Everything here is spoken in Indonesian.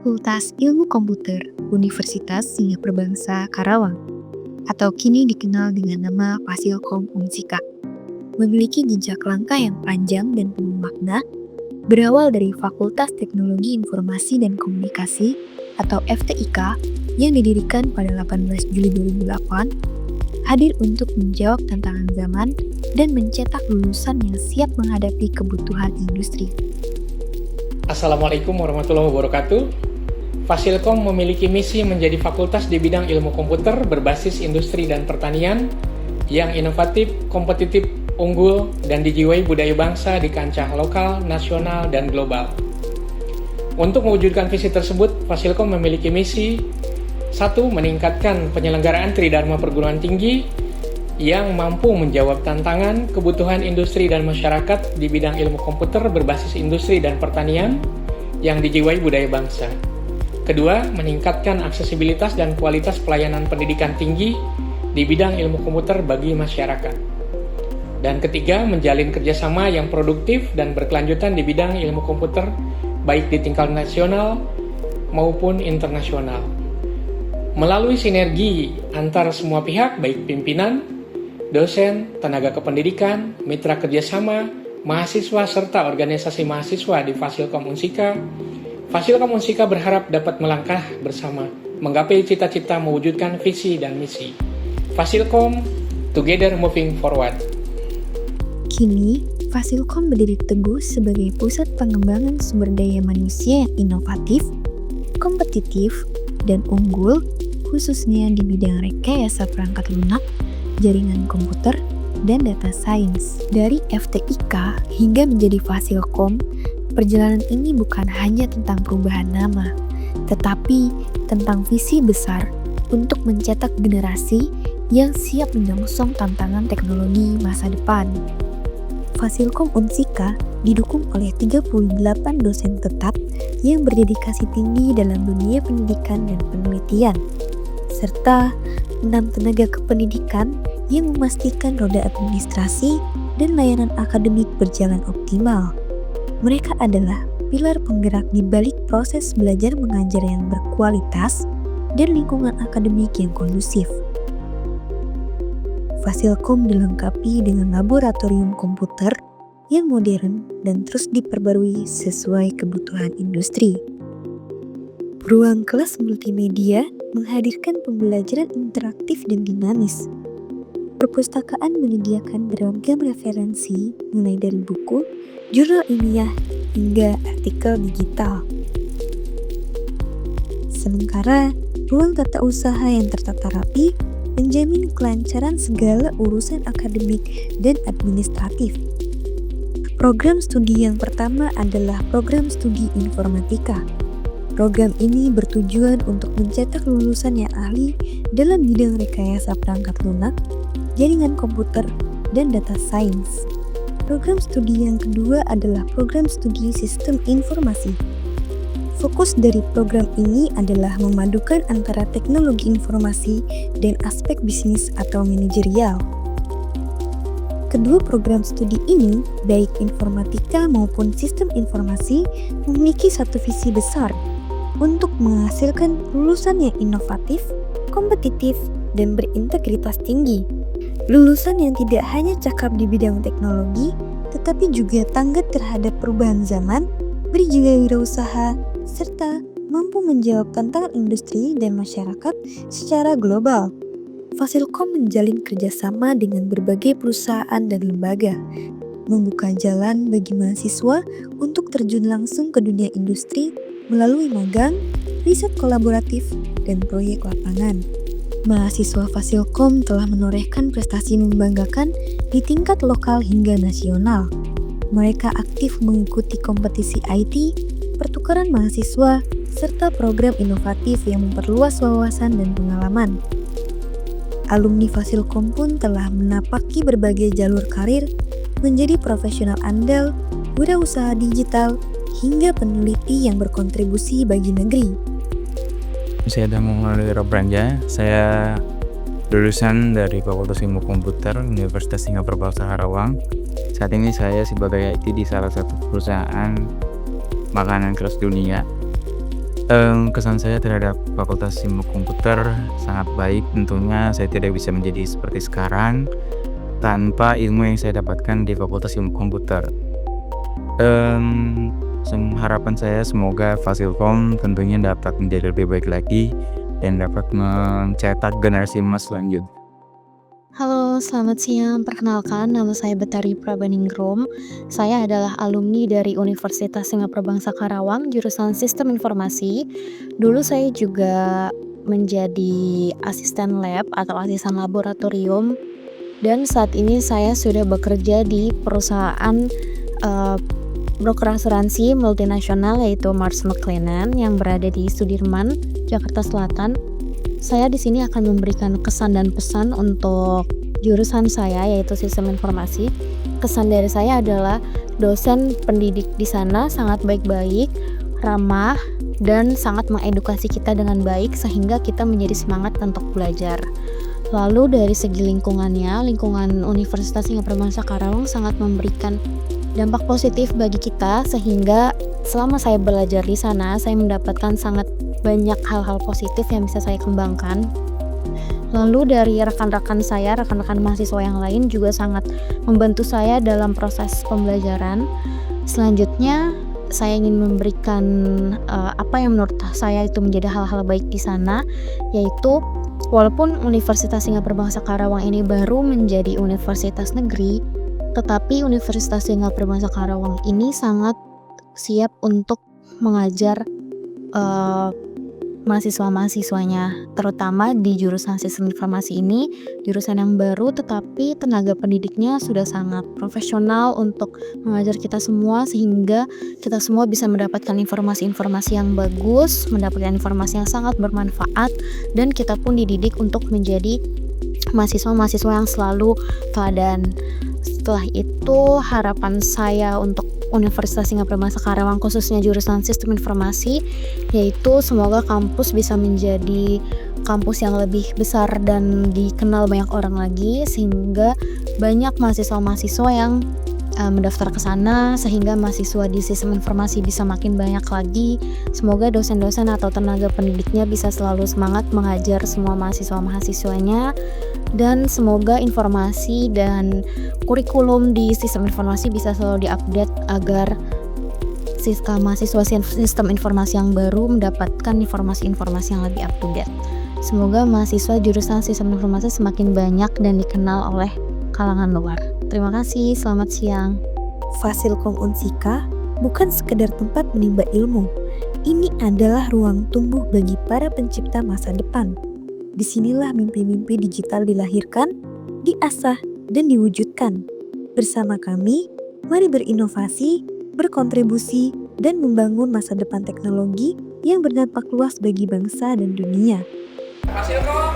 Fakultas Ilmu Komputer Universitas Singapura Bangsa Karawang, atau kini dikenal dengan nama Fasilkom Unsika, memiliki jejak langkah yang panjang dan penuh makna, berawal dari Fakultas Teknologi Informasi dan Komunikasi atau FTIK yang didirikan pada 18 Juli 2008, hadir untuk menjawab tantangan zaman dan mencetak lulusan yang siap menghadapi kebutuhan industri. Assalamualaikum warahmatullahi wabarakatuh. Fasilkom memiliki misi menjadi fakultas di bidang ilmu komputer berbasis industri dan pertanian yang inovatif, kompetitif, unggul, dan dijiwai budaya bangsa di kancah lokal, nasional, dan global. Untuk mewujudkan visi tersebut, Fasilkom memiliki misi 1. Meningkatkan penyelenggaraan Tridharma Perguruan Tinggi yang mampu menjawab tantangan kebutuhan industri dan masyarakat di bidang ilmu komputer berbasis industri dan pertanian yang dijiwai budaya bangsa. Kedua, meningkatkan aksesibilitas dan kualitas pelayanan pendidikan tinggi di bidang ilmu komputer bagi masyarakat. Dan ketiga, menjalin kerjasama yang produktif dan berkelanjutan di bidang ilmu komputer baik di tingkat nasional maupun internasional. Melalui sinergi antar semua pihak, baik pimpinan, dosen, tenaga kependidikan, mitra kerjasama, mahasiswa, serta organisasi mahasiswa di Fasilkom Unsika, Fasilkom Unsika berharap dapat melangkah bersama, menggapai cita-cita mewujudkan visi dan misi. Fasilkom, together moving forward. Kini, Fasilkom berdiri teguh sebagai pusat pengembangan sumber daya manusia yang inovatif, kompetitif, dan unggul, khususnya di bidang rekayasa perangkat lunak, jaringan komputer, dan data science. Dari FTIK hingga menjadi Fasilkom, perjalanan ini bukan hanya tentang perubahan nama, tetapi tentang visi besar untuk mencetak generasi yang siap menyongsong tantangan teknologi masa depan. Fasilkom Unsika didukung oleh 38 dosen tetap yang berdedikasi tinggi dalam dunia pendidikan dan penelitian, serta 6 tenaga kependidikan yang memastikan roda administrasi dan layanan akademik berjalan optimal. Mereka adalah pilar penggerak di balik proses belajar mengajar yang berkualitas dan lingkungan akademik yang kondusif. Fasilkom dilengkapi dengan laboratorium komputer yang modern dan terus diperbarui sesuai kebutuhan industri. Ruang kelas multimedia menghadirkan pembelajaran interaktif dan dinamis. Perpustakaan menyediakan beragam referensi mulai dari buku, jurnal ilmiah, hingga artikel digital. Sementara, ruang tata usaha yang tertata rapi menjamin kelancaran segala urusan akademik dan administratif. Program studi yang pertama adalah program studi informatika. Program ini bertujuan untuk mencetak lulusan yang ahli dalam bidang rekayasa perangkat lunak, jaringan komputer, dan data science. Program studi yang kedua adalah program studi sistem informasi. Fokus dari program ini adalah memadukan antara teknologi informasi dan aspek bisnis atau manajerial. Kedua program studi ini, baik informatika maupun sistem informasi, memiliki satu visi besar untuk menghasilkan lulusan yang inovatif, kompetitif, dan berintegritas tinggi. Lulusan yang tidak hanya cakap di bidang teknologi, tetapi juga tanggap terhadap perubahan zaman, berjiwa wirausaha, serta mampu menjawab tantangan industri dan masyarakat secara global. Fasilkom menjalin kerjasama dengan berbagai perusahaan dan lembaga, membuka jalan bagi mahasiswa untuk terjun langsung ke dunia industri melalui magang, riset kolaboratif, dan proyek lapangan. Mahasiswa Fasilkom telah menorehkan prestasi membanggakan di tingkat lokal hingga nasional. Mereka aktif mengikuti kompetisi IT, pertukaran mahasiswa, serta program inovatif yang memperluas wawasan dan pengalaman. Alumni Fasilkom pun telah menapaki berbagai jalur karir, menjadi profesional andal, wirausaha digital, hingga peneliti yang berkontribusi bagi negeri. Saya Damung Robranja, saya lulusan dari Fakultas Ilmu Komputer Universitas Singapura Bangsa Karawang. Saat ini saya sebagai IT di salah satu perusahaan makanan kelas dunia. Kesan saya terhadap Fakultas Ilmu Komputer sangat baik. Tentunya saya tidak bisa menjadi seperti sekarang tanpa ilmu yang saya dapatkan di Fakultas Ilmu Komputer. Harapan saya semoga Fasilkom tentunya dapat menjadi lebih baik lagi dan dapat mencetak generasi emas selanjutnya. Halo, selamat siang. Perkenalkan, nama saya Betari Prabaningrum. Saya adalah alumni dari Universitas Singapura Bangsa Karawang, jurusan Sistem Informasi. Dulu saya juga menjadi asisten lab atau asisten laboratorium, dan saat ini saya sudah bekerja di perusahaan broker asuransi multinasional yaitu Mars McLennan yang berada di Sudirman, Jakarta Selatan. Saya di sini akan memberikan kesan dan pesan untuk jurusan saya yaitu Sistem Informasi. Kesan dari saya adalah dosen pendidik di sana sangat baik-baik, ramah, dan sangat mengedukasi kita dengan baik sehingga kita menjadi semangat untuk belajar. Lalu dari segi lingkungannya, lingkungan Universitas Singapura Bangsa Karawang sangat memberikan dampak positif bagi kita sehingga selama saya belajar di sana saya mendapatkan sangat banyak hal-hal positif yang bisa saya kembangkan. Lalu dari rekan-rekan mahasiswa yang lain juga sangat membantu saya dalam proses pembelajaran. Selanjutnya saya ingin memberikan apa yang menurut saya itu menjadi hal-hal baik di sana, yaitu walaupun Universitas Singapura Bangsa Karawang ini baru menjadi universitas negeri, tetapi Universitas Singapura Bangsa Karawang ini sangat siap untuk mengajar mahasiswa-mahasiswanya, terutama di jurusan Sistem Informasi ini, jurusan yang baru tetapi tenaga pendidiknya sudah sangat profesional untuk mengajar kita semua sehingga kita semua bisa mendapatkan informasi-informasi yang bagus, mendapatkan informasi yang sangat bermanfaat, dan kita pun dididik untuk menjadi mahasiswa-mahasiswa yang selalu teladan. Setelah itu, harapan saya untuk Universitas Singapura Bangsa Karawang khususnya jurusan Sistem Informasi yaitu semoga kampus bisa menjadi kampus yang lebih besar dan dikenal banyak orang lagi sehingga banyak mahasiswa-mahasiswa yang mendaftar ke sana sehingga mahasiswa di Sistem Informasi bisa makin banyak lagi. Semoga dosen-dosen atau tenaga pendidiknya bisa selalu semangat mengajar semua mahasiswa-mahasiswanya, dan semoga informasi dan kurikulum di Sistem Informasi bisa selalu diupdate agar mahasiswa Sistem Informasi yang baru mendapatkan informasi-informasi yang lebih up to date. Semoga mahasiswa jurusan Sistem Informasi semakin banyak dan dikenal oleh kalangan luar. Terima kasih, selamat siang. Fasilkom Unsika bukan sekedar tempat menimba ilmu. Ini adalah ruang tumbuh bagi para pencipta masa depan. Disinilah mimpi-mimpi digital dilahirkan, diasah, dan diwujudkan. Bersama kami, mari berinovasi, berkontribusi, dan membangun masa depan teknologi yang berdampak luas bagi bangsa dan dunia. Fasilkom